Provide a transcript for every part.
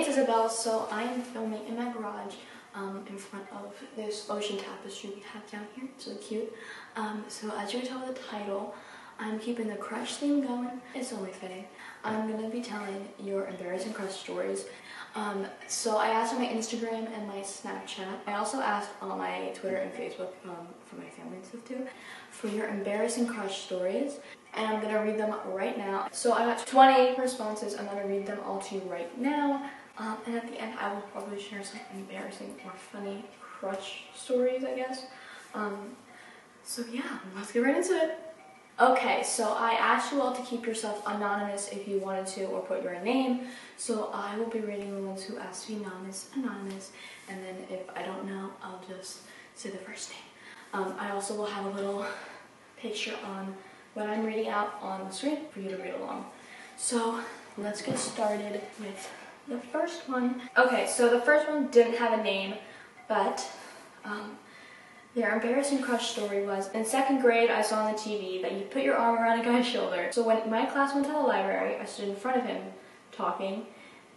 it's Isabel. So I am filming in my garage in front of this ocean tapestry we have down here. It's really cute. So as you can tell by the title, I'm keeping the crush theme going. It's only fitting. I'm going to be telling your embarrassing crush stories. So I asked on my Instagram and my Snapchat. I also asked on my Twitter and Facebook for my family and stuff too, for your embarrassing crush stories. And I'm going to read them right now. So I got 20 responses. I'm going to read them all to you right now. And at the end, I will probably share some embarrassing or funny crush stories, I guess. So yeah, let's get right into it. Okay, so I asked you all to keep yourself anonymous if you wanted to, or put your name. So I will be reading the ones who asked to be anonymous, and then if I don't know, I'll just say the first name. I also will have a little picture on what I'm reading out on the screen for you to read along. So let's get started with the first one. Okay, so the first one didn't have a name, but their embarrassing crush story was, in 2nd grade, I saw on the TV that you put your arm around a guy's shoulder. So when my class went to the library, I stood in front of him, talking,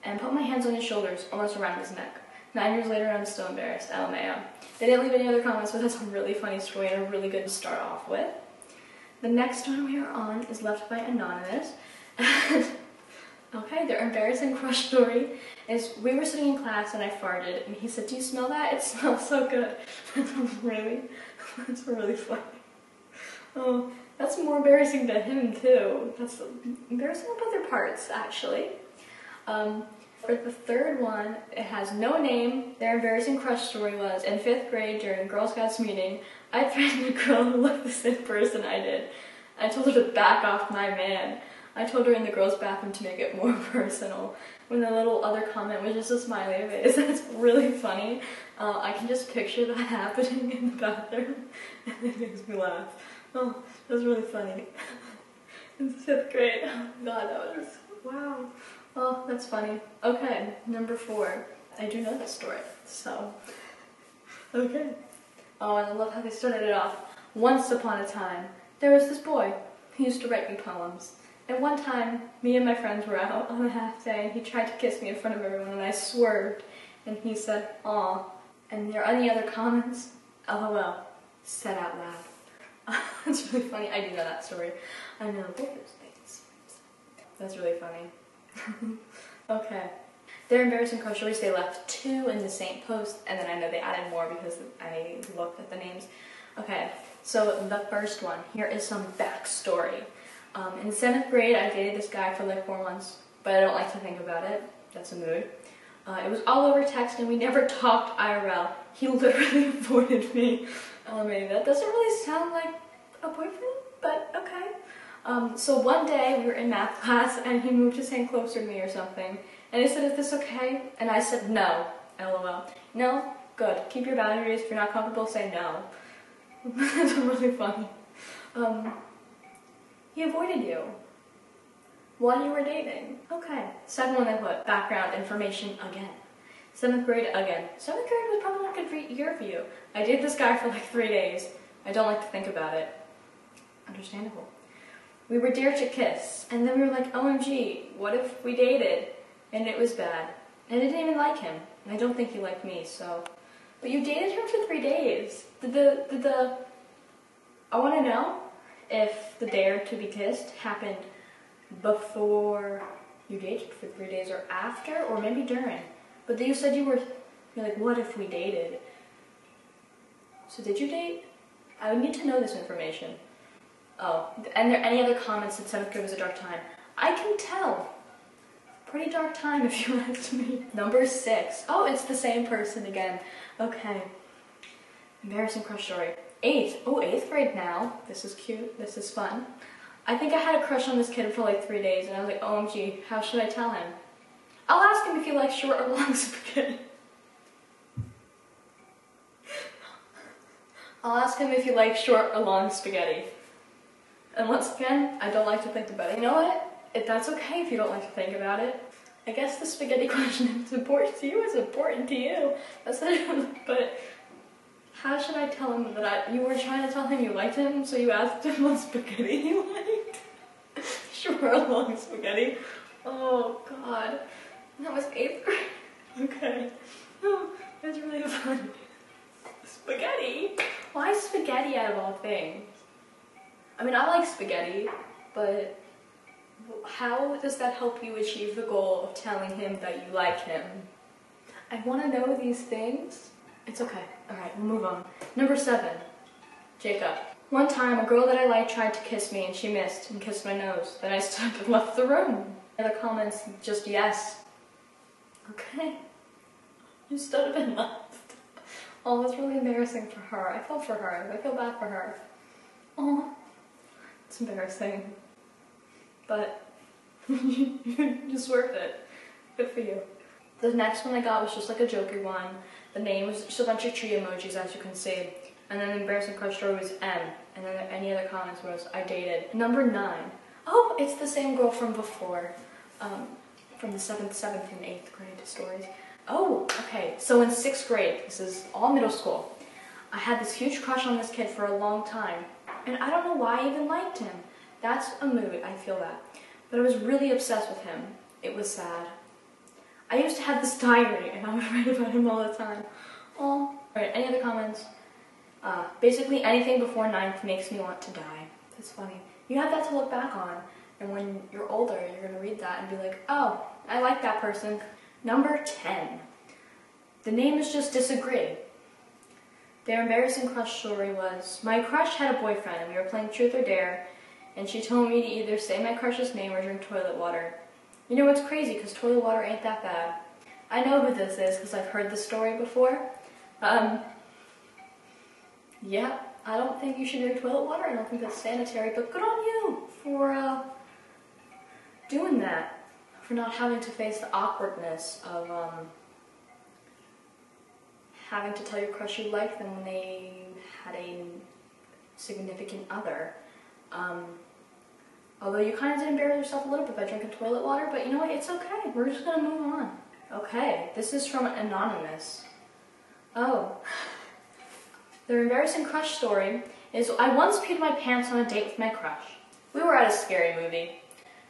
and put my hands on his shoulders, almost around his neck. 9 years later, I'm still embarrassed. LMAO. They didn't leave any other comments, but that's a really funny story and a really good to start off with. The next one we are on is left by Anonymous. Okay, their embarrassing crush story is, we were sitting in class and I farted, and he said, "Do you smell that? It smells so good." That's really funny. Oh, that's more embarrassing than him too. That's embarrassing on both their parts, actually. For the third one, it has no name. Their embarrassing crush story was, in 5th grade during Girl Scouts meeting, I threatened a girl who looked the same person I did. I told her to back off my man. I told her in the girls' bathroom to make it more personal. When the little other comment was just a smiley face. That's really funny. I can just picture that happening in the bathroom, and it makes me laugh. Oh, that's really funny. In 5th grade. Oh god, that was just, wow. Oh, that's funny. Okay, number 4. I do know this story, so. Okay. Oh, and I love how they started it off. Once upon a time, there was this boy. He used to write me poems. And one time, me and my friends were out on a half day, and he tried to kiss me in front of everyone, and I swerved, and he said, "Aw." And there are any other comments? LOL. Said out loud. That's really funny. I do know that story. I know both those things. That's really funny. Okay. Their embarrassing crush stories, they left 2 in the same post, and then I know they added more because I looked at the names. Okay, so the first one, here is some backstory. In 7th grade, I dated this guy for like 4 months, but I don't like to think about it. That's a mood. It was all over text, and we never talked IRL. He literally avoided me. That doesn't really sound like a boyfriend, but okay. So one day, we were in math class, and he moved his hand closer to me or something. And he said, "Is this okay?" And I said, "No." LOL. No? Good. Keep your boundaries. If you're not comfortable, say no. That's really funny. He avoided you while you were dating. Okay. Second one I put, background information again. 7th grade again. 7th grade was probably not a good year for you. I dated this guy for like 3 days. I don't like to think about it. Understandable. We were dare to kiss, and then we were like, OMG, what if we dated? And it was bad. And I didn't even like him. And I don't think he liked me, so. But you dated him for 3 days. I want to know if the dare to be kissed happened before you dated for 3 days, or after, or maybe during. But then you said you're like, what if we dated? So did you date? I would need to know this information. Oh, and there any other comments that 7th grade was a dark time? I can tell. Pretty dark time if you ask me. Number 6. Oh, it's the same person again. Okay. Embarrassing crush story. 8th. Oh, 8th grade now. This is cute. This is fun. I think I had a crush on this kid for like 3 days, and I was like, OMG, how should I tell him? I'll ask him if he likes short or long spaghetti. I'll ask him if he likes short or long spaghetti. And once again, I don't like to think about it. You know what? If that's okay if you don't like to think about it. I guess the spaghetti question is important to you, it's important to you. That's not, but how should I tell him that you were trying to tell him you liked him, so you asked him what spaghetti he liked? Short or long spaghetti? Oh god. That was 8th grade. Okay. Oh, that's really fun. Spaghetti? Why spaghetti out of all things? I mean, I like spaghetti, but how does that help you achieve the goal of telling him that you like him? I want to know these things. It's okay. Alright, we'll move on. Number 7. Jacob. One time, a girl that I liked tried to kiss me and she missed and kissed my nose. Then I stood up and left the room. Other comments, just yes. Okay. You stood up and left. Oh, that's really embarrassing for her. I feel for her. I feel bad for her. Oh, it's embarrassing. But you just worth it. Good for you. The next one I got was just like a jokey one. The name was just a bunch of tree emojis, as you can see. And then the embarrassing crush story was M. And then any other comments was I dated. Number 9. Oh, it's the same girl from before. From the 7th, and 8th grade stories. Oh, okay. So in 6th grade, this is all middle school, I had this huge crush on this kid for a long time. And I don't know why I even liked him. That's a mood, I feel that. But I was really obsessed with him. It was sad. I used to have this diary, and I would write about him all the time. Oh. Alright, any other comments? Basically, anything before 9th makes me want to die. That's funny. You have that to look back on. And when you're older, you're going to read that and be like, oh, I like that person. Number 10. The name is just disagree. Their embarrassing crush story was, my crush had a boyfriend and we were playing Truth or Dare, and she told me to either say my crush's name or drink toilet water. You know, it's crazy because toilet water ain't that bad. I know who this is because I've heard this story before. Yeah, I don't think you should drink toilet water. I don't think that's sanitary, but good on you for doing that. For not having to face the awkwardness of having to tell your crush you like them when they had a significant other. Although you kind of did embarrass yourself a little bit by drinking toilet water, but you know what, it's okay. We're just gonna move on. Okay, this is from Anonymous. Oh. Their embarrassing crush story is, I once peed my pants on a date with my crush. We were at a scary movie.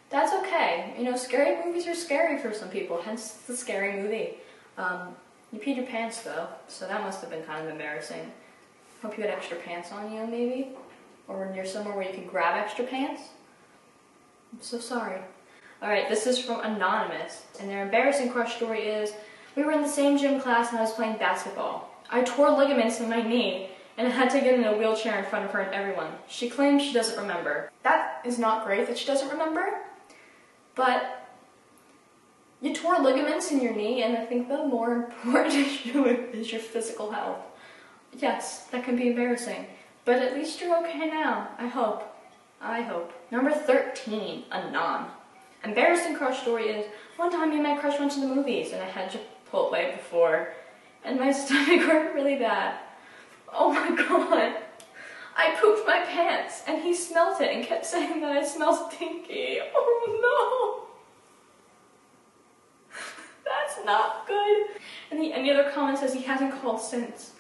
That's okay. You know, scary movies are scary for some people, hence the scary movie. You peed your pants though, so that must have been kind of embarrassing. Hope you had extra pants on you, maybe? Or when you're somewhere where you can grab extra pants? I'm so sorry. Alright, this is from Anonymous, and their embarrassing crush story is, we were in the same gym class and I was playing basketball. I tore ligaments in my knee and I had to get in a wheelchair in front of her and everyone. She claims she doesn't remember. That is not great that she doesn't remember, but you tore ligaments in your knee, and I think the more important issue is your physical health. Yes, that can be embarrassing, but at least you're okay now, I hope. I hope. Number 13, Anon. Embarrassing crush story is, one time me and my crush went to the movies and I had Chipotle before, and my stomach hurt really bad. Oh my god. I pooped my pants and he smelt it and kept saying that I smell stinky. Oh no. That's not good. And the other comment says he hasn't called since.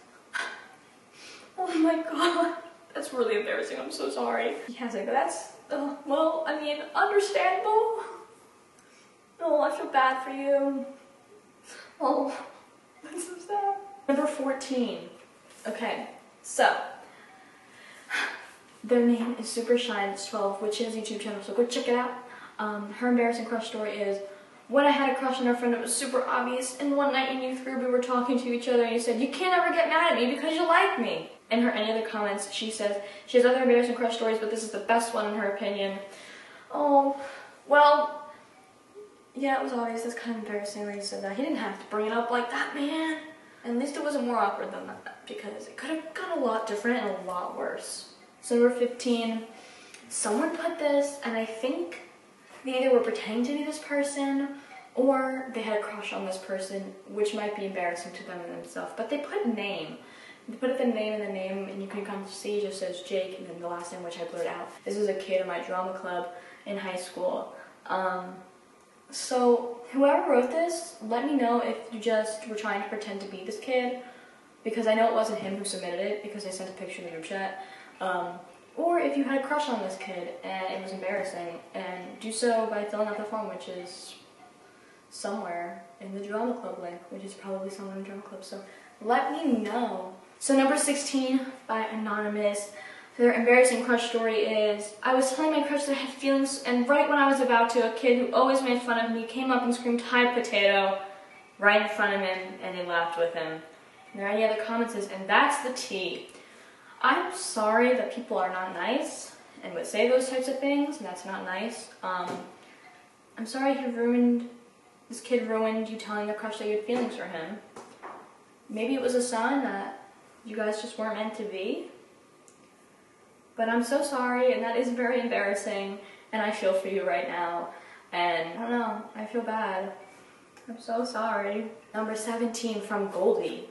Oh my god. That's really embarrassing. I'm so sorry. He hasn't. That's, well, I mean, understandable. Oh, I feel bad for you. Oh, that's so sad. Number 14. Okay, so their name is Super Shine 12, which is a YouTube channel, so go check it out. Her embarrassing crush story is, when I had a crush on her friend, it was super obvious, and one night in youth group we were talking to each other and you said, you can't ever get mad at me because you like me. In her any other comments, she says she has other embarrassing crush stories, but this is the best one in her opinion. Oh, well, yeah, it was obvious. That's kind of embarrassing when you said that. He didn't have to bring it up like that, man. At least it wasn't more awkward than that, because it could have gone a lot different and a lot worse. So number 15, someone put this, and I think they either were pretending to be this person, or they had a crush on this person, which might be embarrassing to them and themselves. But they put name. They put the name in the name, and you can kind of see it just says Jake, and then the last name, which I blurred out. This is a kid in my drama club in high school. So whoever wrote this, let me know if you just were trying to pretend to be this kid, because I know it wasn't him who submitted it, because I sent a picture in the group chat. Or if you had a crush on this kid and it was embarrassing, and do so by filling out the form, which is somewhere in the drama club link, which is probably somewhere in the drama club, so let me know. So number 16 by Anonymous, their embarrassing crush story is, I was telling my crush that I had feelings, and right when I was about to, a kid who always made fun of me came up and screamed, "Hi, potato," right in front of him, and he laughed with him. And there are any other comments, and that's the tea. I'm sorry that people are not nice and would say those types of things, and that's not nice. I'm sorry this kid ruined you telling the crush that you had feelings for him. Maybe it was a sign that you guys just weren't meant to be. But I'm so sorry, and that is very embarrassing, and I feel for you right now. And I don't know, I feel bad. I'm so sorry. Number 17 from Goldie.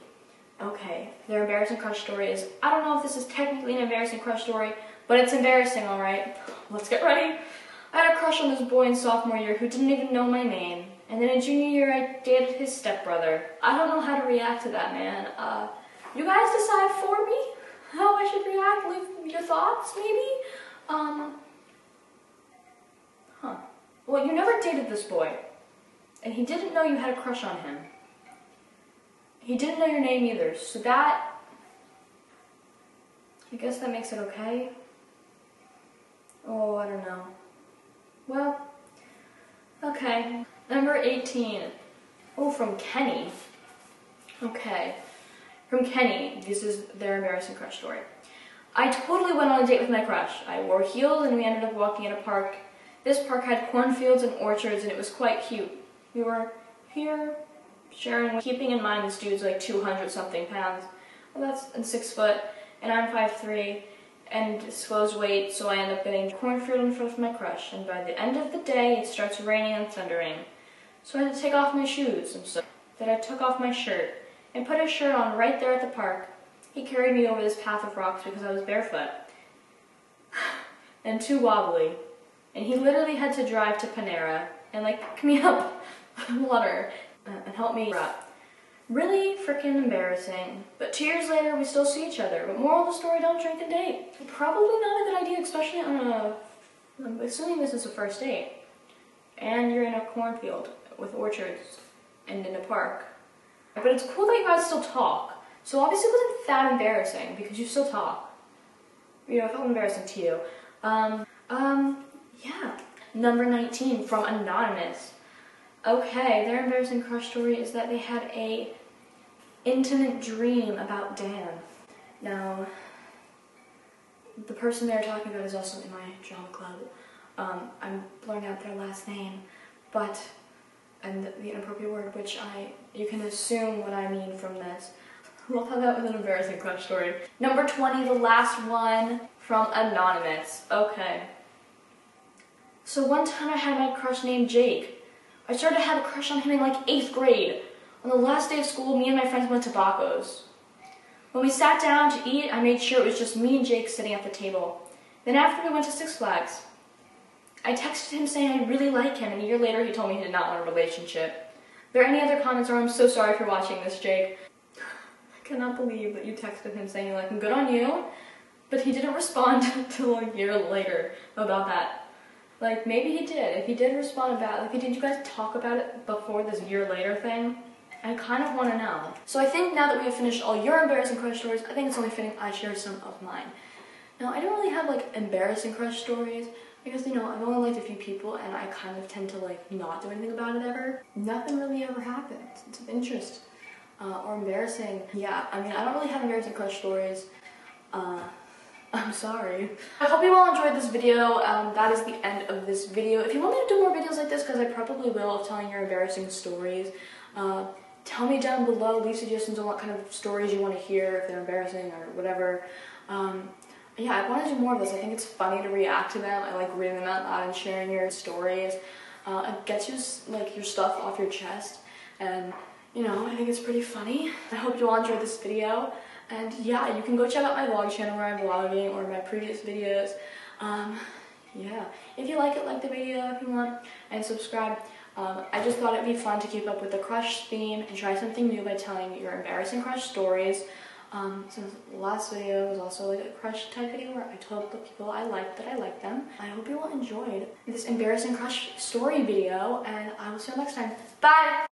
Okay, their embarrassing crush story is, I don't know if this is technically an embarrassing crush story, but it's embarrassing, alright? Let's get ready. I had a crush on this boy in sophomore year who didn't even know my name. And then in junior year, I dated his stepbrother. I don't know how to react to that, man. You guys decide for me how I should react. Leave your thoughts, maybe? Well, you never dated this boy. And he didn't know you had a crush on him. He didn't know your name either, so that, I guess that makes it okay. Oh, I don't know. Well, okay. Number 18. Oh, from Kenny. Okay. From Kenny, this is their embarrassing crush story. I totally went on a date with my crush. I wore heels and we ended up walking in a park. This park had cornfields and orchards and it was quite cute. We were here sharing, keeping in mind this dude's like 200 something pounds. Well, and 6 foot, and I'm 5'3", and disclosed weight, so I end up getting cornfield in front of my crush, and by the end of the day, it starts raining and thundering. So I had to take off my shoes, and so that I took off my shirt, and put his shirt on right there at the park. He carried me over this path of rocks because I was barefoot, and too wobbly, and he literally had to drive to Panera, and like, pick me up water, and help me up. Really freaking embarrassing. But 2 years later, we still see each other. But moral of the story, don't drink and date. Probably not a good idea, especially on I'm assuming this is a first date. And you're in a cornfield with orchards and in a park. But it's cool that you guys still talk. So obviously it wasn't that embarrassing because you still talk. You know, it felt embarrassing to you. Yeah. Number 19 from Anonymous. Okay, their embarrassing crush story is that they had a intimate dream about Dan. Now, the person they're talking about is also in my drama club. I'm blurring out their last name, and the inappropriate word, which you can assume what I mean from this. We'll have that with an embarrassing crush story. Number 20, the last one from Anonymous. Okay. So one time I had my crush named Jake. I started to have a crush on him in like 8th grade. On the last day of school, me and my friends went to Baco's. When we sat down to eat, I made sure it was just me and Jake sitting at the table. Then after we went to Six Flags, I texted him saying I really like him, and a year later he told me he did not want a relationship. Are there any other comments, or I'm so sorry for watching this, Jake. I cannot believe that you texted him saying you like him. Good on you. But he didn't respond until a year later about that. Like, maybe he did. If he did respond about it, like, did you guys talk about it before this year later thing? I kind of want to know. So I think now that we have finished all your embarrassing crush stories, I think it's only fitting I share some of mine. Now, I don't really have, like, embarrassing crush stories, because, you know, I've only liked a few people, and I kind of tend to, like, not do anything about it ever. Nothing really ever happened. It's of interest. Or embarrassing. Yeah, I mean, I don't really have embarrassing crush stories. I'm sorry. I hope you all enjoyed this video. That is the end of this video. If you want me to do more videos like this, because I probably will, of telling your embarrassing stories, tell me down below, leave suggestions on what kind of stories you want to hear, if they're embarrassing or whatever. Yeah, I want to do more of this. I think it's funny to react to them. I like reading them out loud and sharing your stories. It gets you, like, your stuff off your chest, and, you know, I think it's pretty funny. I hope you all enjoyed this video. And yeah, you can go check out my vlog channel where I'm vlogging, or my previous videos. Yeah, if you like it, like the video if you want, and subscribe. I just thought it'd be fun to keep up with the crush theme and try something new by telling your embarrassing crush stories. Since the last video was also like a crush type video where I told the people I liked that I liked them. I hope you all enjoyed this embarrassing crush story video, and I will see you next time. Bye!